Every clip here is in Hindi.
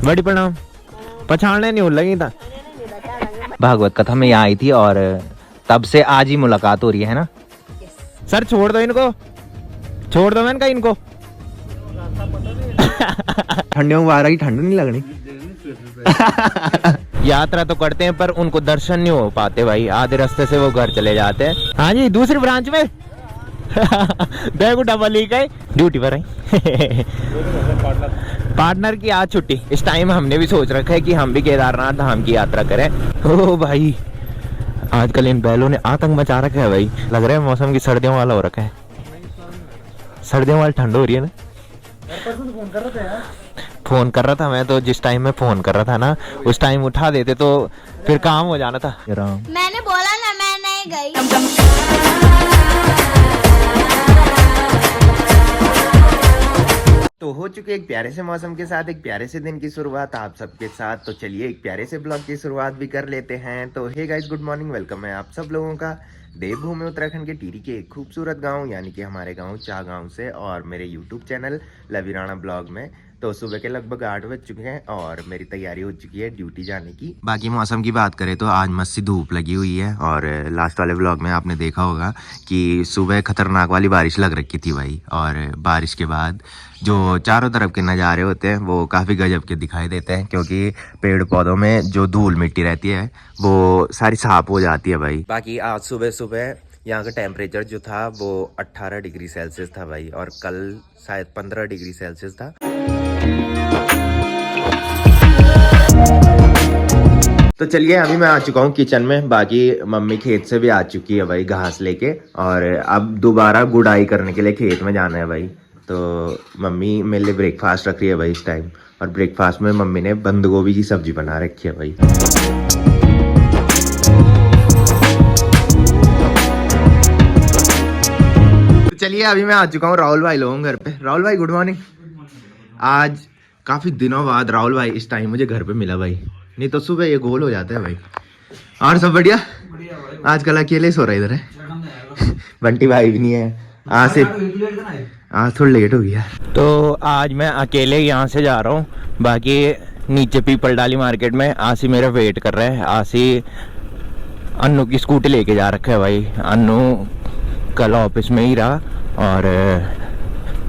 बड़ी प्रणाम। पछाड़ने नहीं लगी था। भागवत कथा में यहाँ आई थी और तब से आज ही मुलाकात हो रही है ना। सर छोड़ दो इनको, छोड़ दो मैंने कहा इनको। ठंडियों में बाहर की ठंड नहीं लगनी। यात्रा तो करते हैं पर उनको दर्शन नहीं हो पाते भाई, आधे रास्ते से वो घर चले जाते हैं। हाँ जी दूसरी ब्रांच में बैग डबल ही गए ड्यूटी पर आई। पार्टनर की आज छुट्टी। इस टाइम हमने भी सोच रखा है कि हम भी केदारनाथ धाम की यात्रा करें। ओ भाई आजकल इन बैलों ने आतंक मचा रखा है भाई। लग रहा है मौसम की सर्दियों वाला हो रखा है। सर्दियों वाली ठंड हो रही है ना। फोन कर रहा था मैं तो, जिस टाइम में फोन कर रहा था ना उस टाइम उठा देते तो फिर काम हो जाना था। मैंने बोला ना मैं नहीं गई। तो हो चुके एक प्यारे से मौसम के साथ एक प्यारे से दिन की शुरुआत आप सबके साथ। तो चलिए एक प्यारे से ब्लॉग की शुरुआत भी कर लेते हैं। तो hey guys good morning, welcome है आप सब लोगों का देवभूमि उत्तराखंड के टिहरी के एक खूबसूरत गांव यानी कि हमारे गांव चा गांव से और मेरे यूट्यूब चैनल लवीराणा ब्लॉग में। तो सुबह के लगभग 8 बज चुके हैं और मेरी तैयारी हो चुकी है ड्यूटी जाने की। बाकी मौसम की बात करें तो आज मस्त सी धूप लगी हुई है और लास्ट वाले व्लॉग में आपने देखा होगा कि सुबह खतरनाक वाली बारिश लग रखी थी भाई। और बारिश के बाद जो चारों तरफ के नज़ारे होते हैं वो काफ़ी गजब के दिखाई देते हैं, क्योंकि पेड़ पौधों में जो धूल मिट्टी रहती है वो सारी साफ हो जाती है भाई। बाकी आज सुबह सुबह यहाँ का टेम्परेचर जो था वो 18 डिग्री सेल्सियस था भाई और कल शायद 15 डिग्री सेल्सियस था। तो चलिए अभी मैं आ चुका हूँ किचन में। बाकी मम्मी खेत से भी आ चुकी है भाई घास लेके और अब दोबारा गुड़ाई करने के लिए खेत में जाना है भाई। तो मम्मी मेरे लिए ब्रेकफास्ट रख रही है भाई इस टाइम, और ब्रेकफास्ट में मम्मी ने बंद गोभी की सब्जी बना रखी है भाई। तो चलिए अभी मैं आ चुका हूँ राहुल भाई लोगों घर पे। राहुल भाई गुड मॉर्निंग। आज काफी दिनों बाद राहुल भाई इस टाइम मुझे घर पे मिला भाई, नहीं तो सुबह ये गोल हो जाता है भाई। और सब बढ़िया? आजकल अकेले सो रहा इधर है। बंटी भाई भी नहीं है आज थोड़ा लेट हो गया। तो आज मैं अकेले यहाँ से जा रहा हूँ। बाकी नीचे पीपल डाली मार्केट में आसी मेरा वेट कर रहा है। आसी अन्नू की स्कूटी लेके जा रखा है भाई। अन्नू कल ऑफिस में ही रहा और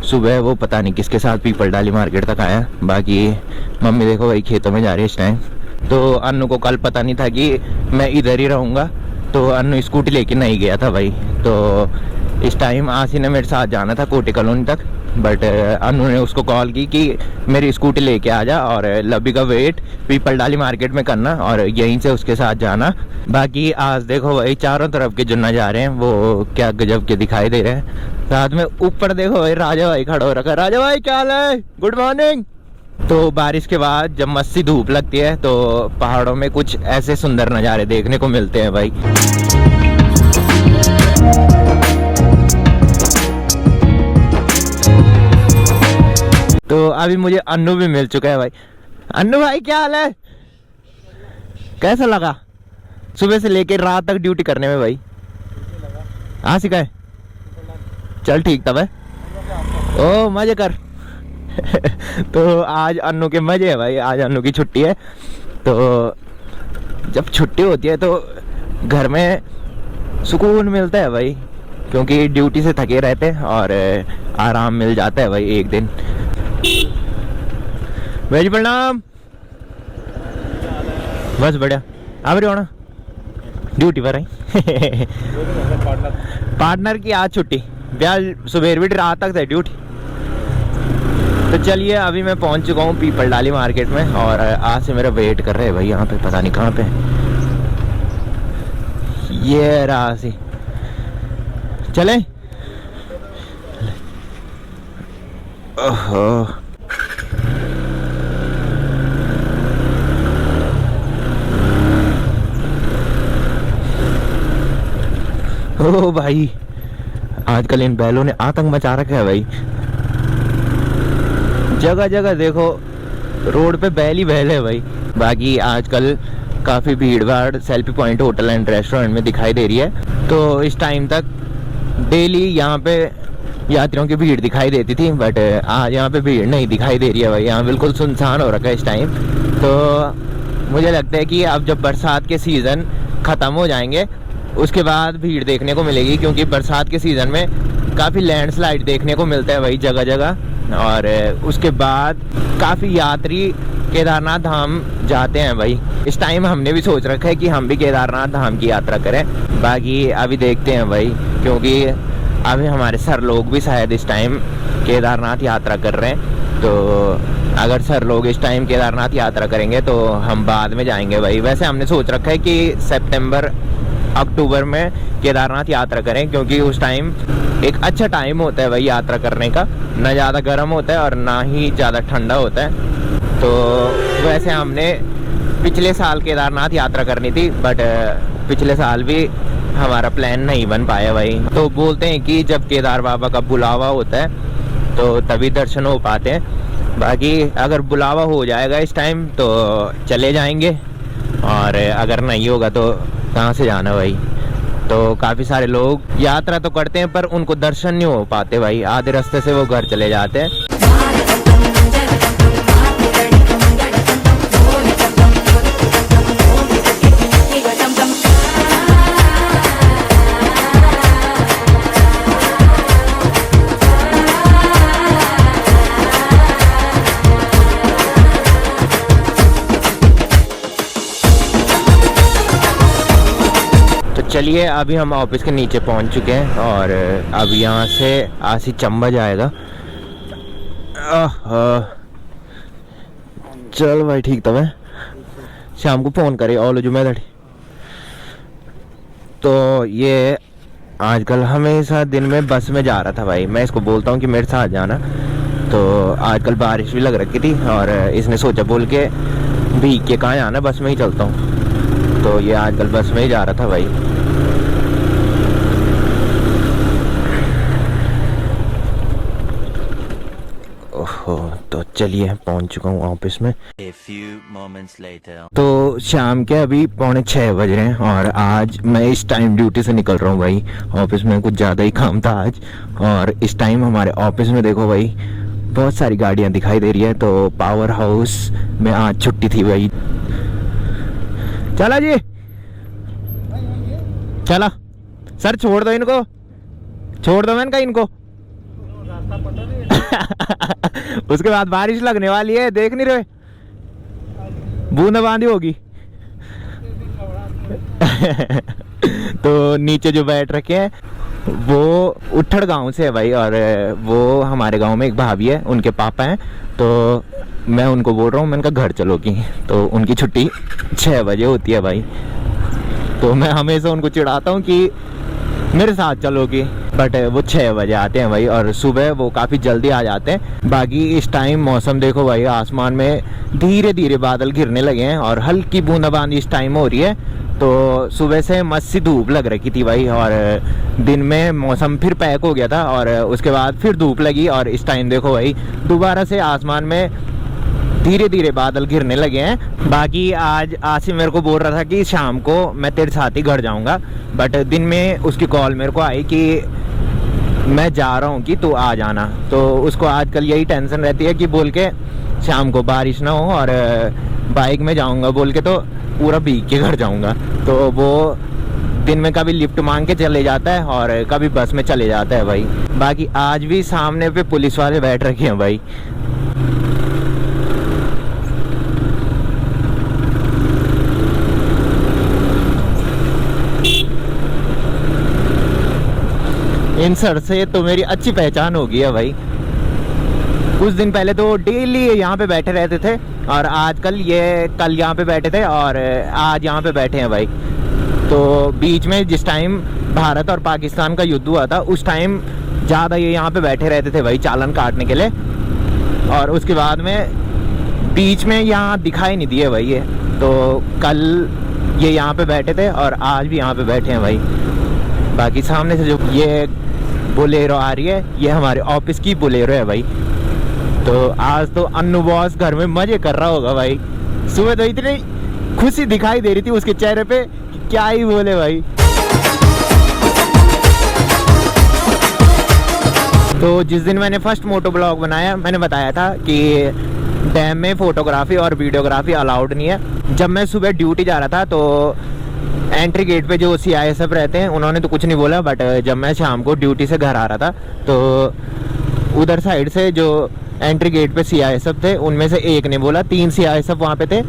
सुबह वो पता नहीं किसके साथ पीपल डाली मार्केट तक आया। बाकी मम्मी देखो भाई खेतों में जा रही है इस टाइम। तो अन्नू को कल पता नहीं था कि मैं इधर ही रहूँगा, तो अन्नू स्कूटी लेके नहीं गया था भाई। तो इस टाइम आसी ने मेरे साथ जाना था कोटी कॉलोनी तक, बट अन्नू ने उसको कॉल की कि मेरी स्कूटी लेके आ जा और लब्बी का वेट पीपल डाली मार्केट में करना और यहीं से उसके साथ जाना। बाकी आज देखो भाई चारों तरफ के जो नज़ारे हैं वो क्या गजब के दिखाई दे रहे हैं। साथ में ऊपर देखो भाई राजा भाई खड़ा हो रखा है। राजा भाई क्या हाल है? Good morning. तो बारिश के बाद जब मस्ती धूप लगती है तो पहाड़ों में कुछ ऐसे सुंदर नज़ारे देखने को मिलते हैं भाई। तो अभी मुझे अन्नू भी मिल चुका है भाई। अन्नू भाई क्या हाल है? कैसा लगा सुबह से लेकर रात तक ड्यूटी करने में भाई? हाँ सिखाए चल ठीक तब है। ओ मजे कर। तो आज अन्नू के मजे है भाई, आज अन्नू की छुट्टी है। तो जब छुट्टी होती है तो घर में सुकून मिलता है भाई, क्योंकि ड्यूटी से थके रहते हैं और आराम मिल जाता है भाई एक दिन। भाई प्रणाम। बस बढ़िया आप रहे हो ना ड्यूटी पर आई। पार्टनर की आज छुट्टी, ब्याह सुबह भी रात तक है ड्यूटी। तो चलिए अभी मैं पहुंच चुका हूँ पीपल डाली मार्केट में और आज से मेरा वेट कर रहे हैं भाई यहाँ पे, पता नहीं कहाँ पे। ये रहा सी चले। ओहो ओ भाई आजकल इन बैलों ने आतंक मचा रखा है भाई। जगह जगह देखो रोड पे बैल ही बैल है भाई। बाकी आजकल काफ़ी भीड़ भाड़ selfie point hotel and restaurant में दिखाई दे रही है। तो इस टाइम तक डेली यहाँ पे यात्रियों की भीड़ दिखाई देती थी, बट आज यहाँ पे भीड़ नहीं दिखाई दे रही है भाई। यहाँ बिल्कुल सुनसान हो रखा है इस टाइम। तो मुझे लगता है कि अब जब बरसात के सीज़न ख़त्म हो जाएंगे उसके बाद भीड़ देखने को मिलेगी, क्योंकि बरसात के सीज़न में काफ़ी लैंडस्लाइड देखने को मिलता है भाई जगह जगह। और उसके बाद काफ़ी यात्री केदारनाथ धाम जाते हैं भाई। इस टाइम हमने भी सोच रखा है कि हम भी केदारनाथ धाम की यात्रा करें। बाकी अभी देखते हैं भाई, क्योंकि अभी हमारे सर लोग भी शायद इस टाइम केदारनाथ यात्रा कर रहे हैं। तो अगर सर लोग इस टाइम केदारनाथ यात्रा करेंगे तो हम बाद में जाएंगे भाई। वैसे हमने सोच रखा है कि सितंबर अक्टूबर में केदारनाथ यात्रा करें, क्योंकि उस टाइम एक अच्छा टाइम होता है भाई यात्रा करने का। ना ज़्यादा गर्म होता है और ना ही ज़्यादा ठंडा होता है। तो वैसे हमने पिछले साल केदारनाथ यात्रा करनी थी, बट पिछले साल भी हमारा प्लान नहीं बन पाया भाई। तो बोलते हैं कि जब केदार बाबा का बुलावा होता है तो तभी दर्शन हो पाते हैं। बाकी अगर बुलावा हो जाएगा इस टाइम तो चले जाएंगे, और अगर नहीं होगा तो कहाँ से जाना भाई। तो काफ़ी सारे लोग यात्रा तो करते हैं पर उनको दर्शन नहीं हो पाते भाई, आधे रास्ते से वो घर चले जाते हैं। चलिए अभी हम ऑफिस के नीचे पहुंच चुके हैं, और अब यहाँ से आसी चंबा जाएगा। चल भाई ठीक था। मैं शाम को फ़ोन करे ऑलो जुम्मेदारी। तो ये आजकल हमेशा दिन में बस में जा रहा था भाई। मैं इसको बोलता हूँ कि मेरे साथ जाना, तो आजकल बारिश भी लग रखी थी और इसने सोचा बोल के भीग के कहाँ जाना, बस में ही चलता हूँ। तो ये आजकल बस में ही जा रहा था भाई। ओहो, तो चलिए पहुंच चुका हूँ ऑफिस में। A few moments later. तो शाम के अभी 5:45 बज रहे हैं, और आज मैं इस टाइम ड्यूटी से निकल रहा हूँ भाई। ऑफिस में कुछ ज़्यादा ही काम था आज, और इस टाइम हमारे ऑफिस में देखो भाई बहुत सारी गाड़ियाँ दिखाई दे रही है। तो पावर हाउस में आज छुट्टी थी भाई। चला जी, चला सर, छोड़ दो इनको, छोड़ दो मैंने कहा इनको। उसके बाद बारिश लगने वाली है, देख नहीं रहे, बूंदाबांदी होगी। तो नीचे जो बैठ रखे हैं वो उठड़ गांव से है भाई, और वो हमारे गांव में एक भाभी है, उनके पापा हैं। तो मैं उनको बोल रहा हूँ, मैंने कहा घर चलो की। तो उनकी छुट्टी 6 बजे होती है भाई। तो मैं हमेशा उनको चिढ़ाता हूँ कि मेरे साथ चलोगी, बट वो 6 बजे आते हैं भाई, और सुबह वो काफ़ी जल्दी आ जाते हैं। बाकी इस टाइम मौसम देखो भाई, आसमान में धीरे धीरे बादल घिरने लगे हैं और हल्की बूंदाबांदी इस टाइम हो रही है। तो सुबह से मस्त सी धूप लग रखी थी भाई, और दिन में मौसम फिर पैक हो गया था, और उसके बाद फिर धूप लगी। और इस टाइम देखो भाई दोबारा से आसमान में धीरे धीरे बादल घिरने लगे हैं। बाकी आज आसिम मेरे को बोल रहा था कि शाम को मैं तेरे साथ ही घर जाऊंगा, बट दिन में उसकी कॉल मेरे को आई कि मैं जा रहा हूँ कि तू आ जाना। तो उसको आजकल यही टेंशन रहती है कि बोल के शाम को बारिश ना हो, और बाइक में जाऊंगा बोल के तो पूरा भीग के घर जाऊंगा। तो वो दिन में कभी लिफ्ट मांग के चले जाता है और कभी बस में चले जाता है भाई। बाकी आज भी सामने पे पुलिस वाले बैठ रखे हैं भाई। इन सर से तो मेरी अच्छी पहचान हो गई है भाई। कुछ दिन पहले तो डेली यहाँ पे बैठे रहते थे, और आजकल ये कल यहाँ पे बैठे थे और आज यहाँ पे बैठे हैं भाई। तो बीच में जिस टाइम भारत और पाकिस्तान का युद्ध हुआ था उस टाइम ज़्यादा ये यहाँ पे बैठे रहते थे भाई चालान काटने के लिए, और उसके बाद में बीच में यहाँ दिखाई नहीं दिए भाई ये। तो कल ये यहाँ पे बैठे थे और आज भी यहाँ पे बैठे हैं भाई। बाकी सामने से जो ये बोलेरो आ रही है ये हमारे ऑफिस की बोलेरो है भाई। तो आज तो अन्नू बॉस घर में मजे कर रहा होगा भाई। सुबह तो इतनी खुशी दिखाई दे रही थी उसके चेहरे पे कि क्या ही बोले भाई। तो जिस दिन मैंने फर्स्ट मोटो ब्लॉग बनाया मैंने बताया था कि डैम में फोटोग्राफी और वीडियोग्राफी अलाउड नहीं है। जब मैं सुबह ड्यूटी जा रहा था तो एंट्री गेट पे जो CISF रहते हैं उन्होंने तो कुछ नहीं बोला, बट जब मैं शाम को ड्यूटी से घर आ रहा था तो उधर साइड से जो एंट्री गेट पे CISF थे उनमें से एक ने बोला, 3 CISF वहाँ पे थे,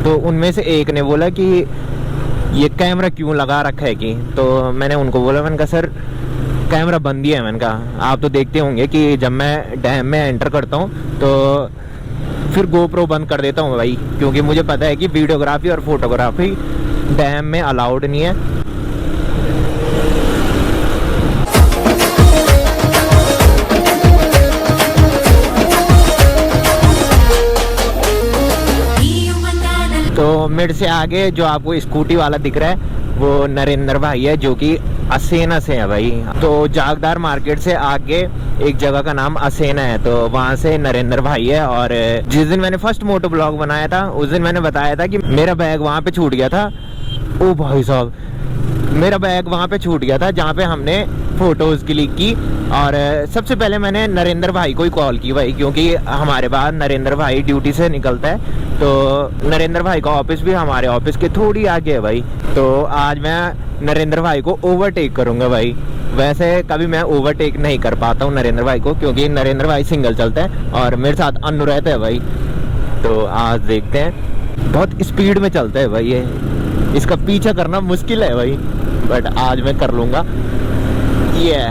तो उनमें से एक ने बोला कि ये कैमरा क्यों लगा रखा है कि। तो मैंने उनको बोला, मैंने कहा सर कैमरा बंद ही है। मैंने कहा आप तो देखते होंगे कि जब मैं डैम में एंटर करता हूँ तो फिर GoPro बंद कर देता हूँ भाई, क्योंकि मुझे पता है कि वीडियोग्राफी और फोटोग्राफी डैम में अलाउड नहीं है। तो मेरे से आगे जो आपको स्कूटी वाला दिख रहा है वो नरेंद्र भाई है, जो कि असेना से है भाई। तो जागदार मार्केट से आगे एक जगह का नाम असेना है, तो वहाँ से नरेंद्र भाई है। और जिस दिन मैंने फर्स्ट मोटो ब्लॉग बनाया था उस दिन मैंने बताया था कि मेरा बैग वहाँ पे छूट गया था। ओ भाई साहब, मेरा बैग वहाँ पे छूट गया था जहाँ पे हमने फोटोज क्लिक की। और सबसे पहले मैंने नरेंद्र भाई को ही कॉल की भाई, क्योंकि हमारे बाद नरेंद्र भाई ड्यूटी से निकलता है, तो नरेंद्र भाई का ऑफिस भी हमारे ऑफिस के थोड़ी आगे है भाई। तो आज मैं नरेंद्र भाई को ओवरटेक करूंगा भाई। वैसे कभी मैं ओवरटेक नहीं कर पाता हूँ नरेंद्र भाई को, क्योंकि नरेंद्र भाई सिंगल चलते हैं और मेरे साथ अन्नू रहते हैं भाई। तो आज देखते हैं, बहुत स्पीड में चलता है भाई ये, इसका पीछा करना मुश्किल है भाई, बट आज मैं कर लूँगा ये।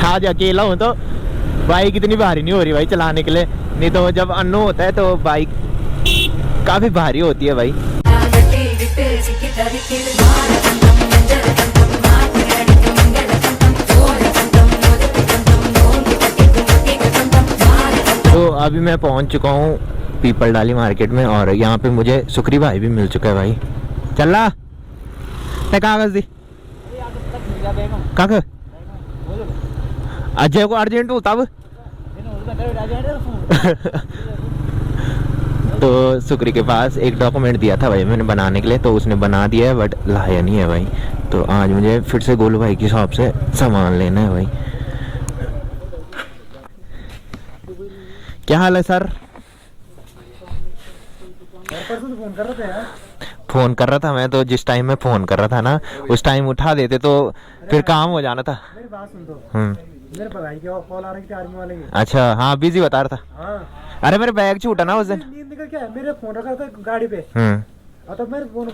आज अकेला हूँ तो बाइक इतनी भारी नहीं हो रही भाई चलाने के लिए, नहीं तो जब अन्नू होता है तो बाइक काफ़ी भारी होती है भाई। तो अभी मैं पहुंच चुका हूँ पीपल डाली मार्केट में, और यहाँ पे मुझे सुक्री भाई भी मिल चुका है भाई। चल रहा कागज दी काक अजय को अर्जेंट हो तब। तो सुक्री के पास एक डॉक्यूमेंट दिया था भाई मैंने बनाने के लिए, तो उसने बना दिया है बट लाया नहीं है भाई। तो आज मुझे फिर से गोलू भाई की शॉप से सामान लेना है भाई। क्या हाल है सर? फोन कर रहा था मैं, तो जिस टाइम में फोन कर रहा था ना उस टाइम उठा देते तो फिर काम हो जाना था। मेरी बात सुन तो, मेरे भाई की कॉल आ रही थी आर्मी वाले की। अच्छा हाँ, बिजी बता रहा था। हाँ। अरे मेरे बैग छूटा ना उस दिन। नींद निकल क्या है, मेरे फोन रखा था गाड़ी पे। और तब मैं फोन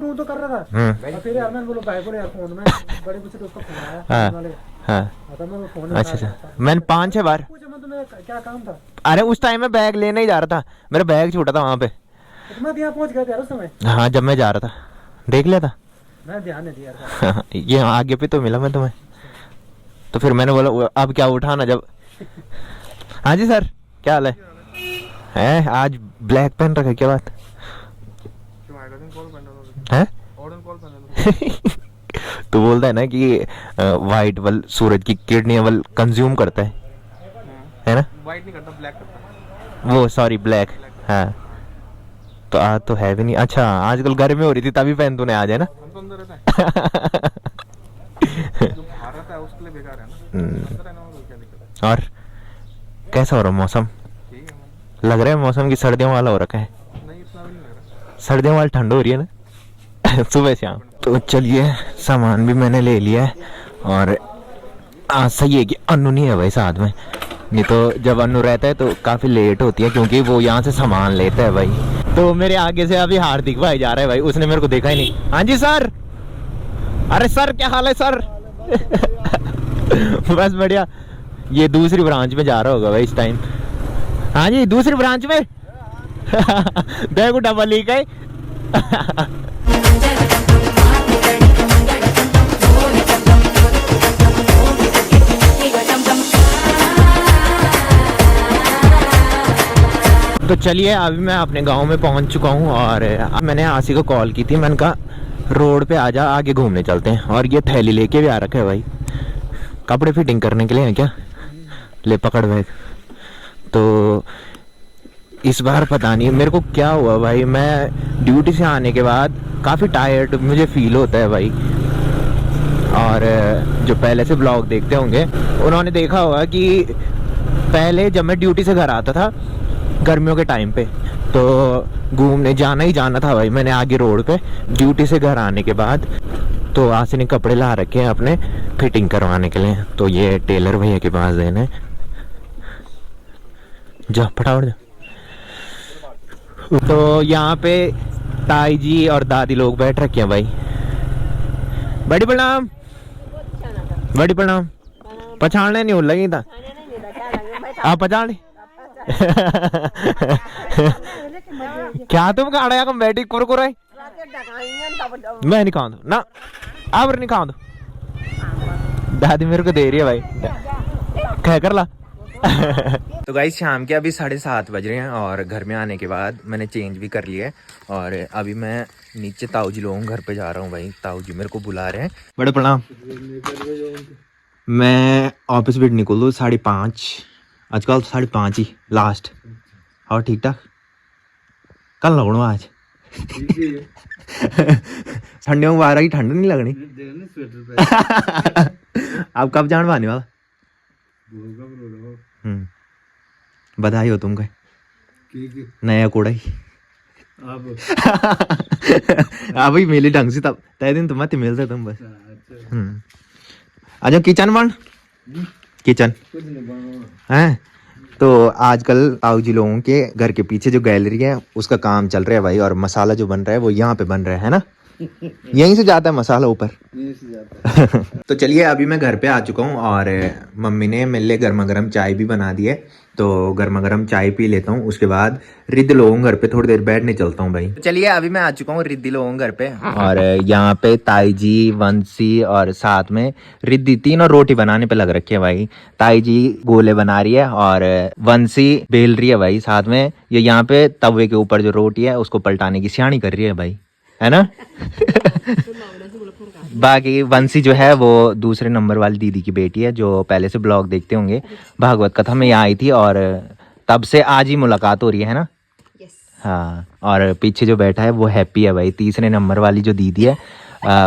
टू तो कर रहा था, और फिर यार मैंने बोला भाई को यार फोन में बड़े कुछ तो उसका फोन आया आर्मी वाले। हाँ तब मैं फोन। अच्छा मैंने 5-6 बार पूछा, मैं तुम्हें क्या काम था? अरे उस टाइम में बैग लेने ही जा रहा था, मेरा बैग छूटा था वहाँ पे। तो मैं यहाँ पहुँच गया था उस समय। हाँ जब मैं जा रहा था देख लिया था मैं ध्यान नहीं दिया था। ये आगे पे तो मिला मैं तुम्हें, तो फिर मैंने बोला अब क्या उठाना जब। हाँ जी सर, क्या हाल है? आज ब्लैक पेन रखा, क्या बात है? तो बोलता है ना कि वाइट बल सूरज की किरणें बल कंज्यूम करता है ना? वाइट नहीं करता, ब्लैक करता। वो सॉरी ब्लैक। हाँ तो आज तो है भी नहीं। अच्छा आजकल गर्मी हो रही थी तभी पहन तूने आज, है ना? उसके लिए बेकार है ना। और कैसा हो रहा मौसम? लग रहा है मौसम की सर्दियों वाला हो रखा है। नहीं इतना भी नहीं लग रहा, सर्दियों वाली ठंड हो रही है ना सुबह शाम। तो चलिए सामान भी मैंने ले लिया है, और आज सही है कि अन्नू नहीं है भाई साथ में, नहीं तो जब अन्नू रहता है तो काफ़ी लेट होती है, क्योंकि वो यहाँ से सामान लेता है भाई। तो मेरे आगे से अभी हार्दिक भाई जा रहा है भाई, उसने मेरे को देखा ही नहीं। हाँ जी सर। अरे सर क्या हाल है सर? बस बढ़िया। ये दूसरी ब्रांच में जा रहा होगा भाई इस टाइम। हाँ जी दूसरी ब्रांच में देखो डबल ही गए। तो चलिए अभी मैं अपने गांव में पहुंच चुका हूं, और मैंने आसी को कॉल की थी, मैंने कहा रोड पे आजा आगे घूमने चलते हैं। और ये थैली लेके भी आ रखा है भाई, कपड़े फिटिंग करने के लिए है क्या? ले पकड़ बैग। तो इस बार पता नहीं मेरे को क्या हुआ भाई, मैं ड्यूटी से आने के बाद काफ़ी टायर्ड मुझे फील होता है भाई। और जो पहले से ब्लॉग देखते होंगे उन्होंने देखा होगा कि पहले जब मैं ड्यूटी से घर आता था गर्मियों के टाइम पे, तो घूमने जाना ही जाना था भाई मैंने आगे रोड पे। ड्यूटी से घर आने के बाद तो आसिन ने कपड़े ला रखे हैं अपने फिटिंग करवाने के लिए, तो ये टेलर भैया के पास देने। जा फटाफट जा। तो यहाँ पे ताई जी और दादी लोग बैठ रखे हैं भाई। बड़ी प्रणाम, बड़ी प्रणाम। पछाड़ने नहीं हो लगी था आप पछाड़ क्या तुम खाड़ा या बैठी कुरकुरे मैं नहीं खाऊं ना, आप नहीं खाऊं। दादी मेरे को दे रही है भाई, क्या कर ला। तो गाइस शाम के अभी 7:30 बज रहे हैं और घर में आने के बाद मैंने चेंज भी कर लिया है और अभी मैं नीचे ताऊ जी लोगों घर पे जा रहा हूँ भाई। ताऊ जी मेरे को बुला रहे हैं। बड़े प्रणाम। मैं ऑफिस भी निकलूँ 5:30, आजकल 5:30 ही लास्ट। और ठीक ठाक कल लगनो आज ठंडियों में 12 की ठंड नहीं लगनी। आप कब जान पाने वाला? बधाई हो तुमको नया कोड़ा ही अभी मिली ढंग से तब तय दिन तुम मत मिलते तुम बस। आज किचन बन किचन है। तो आजकल ताऊ जी लोगों के घर के पीछे जो गैलरी है उसका काम चल रहा है भाई, और मसाला जो बन रहा है वो यहाँ पे बन रहा है ना, यहीं से जाता है मसाला ऊपर। तो चलिए अभी मैं घर पे आ चुका हूँ और मम्मी ने मेरे लिए गर्मा गर्म चाय भी बना दी है, तो गर्मा गर्म चाय पी लेता हूँ। उसके बाद रिद्धि लोगों घर पे थोड़ी देर बैठने चलता हूँ भाई। तो चलिए अभी मैं आ चुका हूँ रिद्धि लोगों घर पे और यहाँ पे ताई जी, वंशी और साथ में रिद्धि तीनों रोटी बनाने पे लग रखे है भाई। ताई जी गोले बना रही है और वंशी बेल रही है भाई। साथ में ये यहाँ पे तवे के ऊपर जो रोटी है उसको पलटाने की सियानी कर रही है भाई, है ना। बाकी वंशी जो है वो दूसरे नंबर वाली दीदी की बेटी है जो पहले से ब्लॉग देखते होंगे। भागवत कथा में यहाँ आई थी और तब से आज ही मुलाकात हो रही है ना। हाँ, और पीछे जो बैठा है वो हैप्पी है भाई, तीसरे नंबर वाली जो दीदी है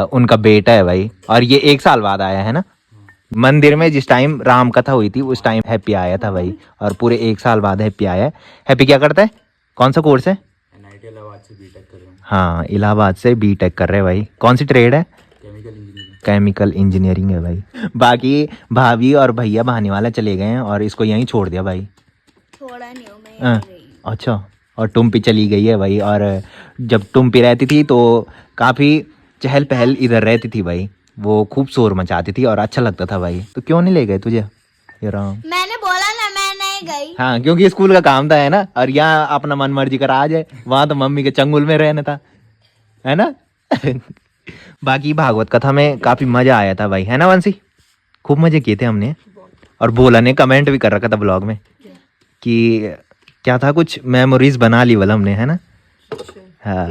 उनका बेटा है भाई। और ये 1 साल बाद आया है ना मंदिर में। जिस टाइम राम कथा हुई थी उस टाइम हैप्पी आया था भाई, और पूरे 1 साल बाद हैप्पी आया है। हैप्पी क्या करता है, कौन सा कोर्स है? हाँ, इलाहाबाद से बीटेक कर रहे हैं भाई। कौन सी ट्रेड है? केमिकल इंजीनियरिंग है भाई। बाकी भाभी और भैया बहाने वाला चले गए हैं और इसको यहीं छोड़ दिया भाई। छोड़ा नहीं हूँ मैं यहीं गई। अच्छा, और टुम्पी चली गई है भाई। और जब टुम्पी रहती थी तो काफ़ी चहल पहल इधर रहती थी भाई, वो खूब शोर मचाती थी और अच्छा लगता था भाई। तो क्यों नहीं ले गए तुझे? मैंने बोला ना मैं नहीं गई। हाँ, क्योंकि स्कूल का काम था है ना, और यहाँ अपना मन मर्जी कर आ जाए, वहां तो मम्मी के चंगुल में रहना था, है ना। बाकी भागवत कथा में काफी मजा आया था भाई, है ना वंशी? खूब मजे किए थे हमने। और बोला ने कमेंट भी कर रखा था ब्लॉग में कि क्या था, कुछ मेमोरीज बना ली वाला हमने, है ना। हाँ,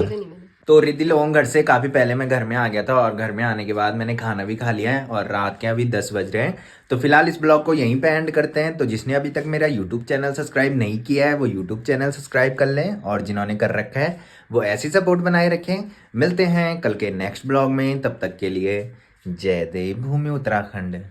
तो रिद्धि लोगों घर से काफ़ी पहले मैं घर में आ गया था और घर में आने के बाद मैंने खाना भी खा लिया है और रात के अभी 10 बज रहे हैं। तो फिलहाल इस ब्लॉग को यहीं पे एंड करते हैं। तो जिसने अभी तक मेरा यूट्यूब चैनल सब्सक्राइब नहीं किया है वो यूट्यूब चैनल सब्सक्राइब कर लें, और जिन्होंने कर रखा है वो ऐसी सपोर्ट बनाए रखें। मिलते हैं कल के नेक्स्ट ब्लॉग में, तब तक के लिए जय देव भूमि उत्तराखंड।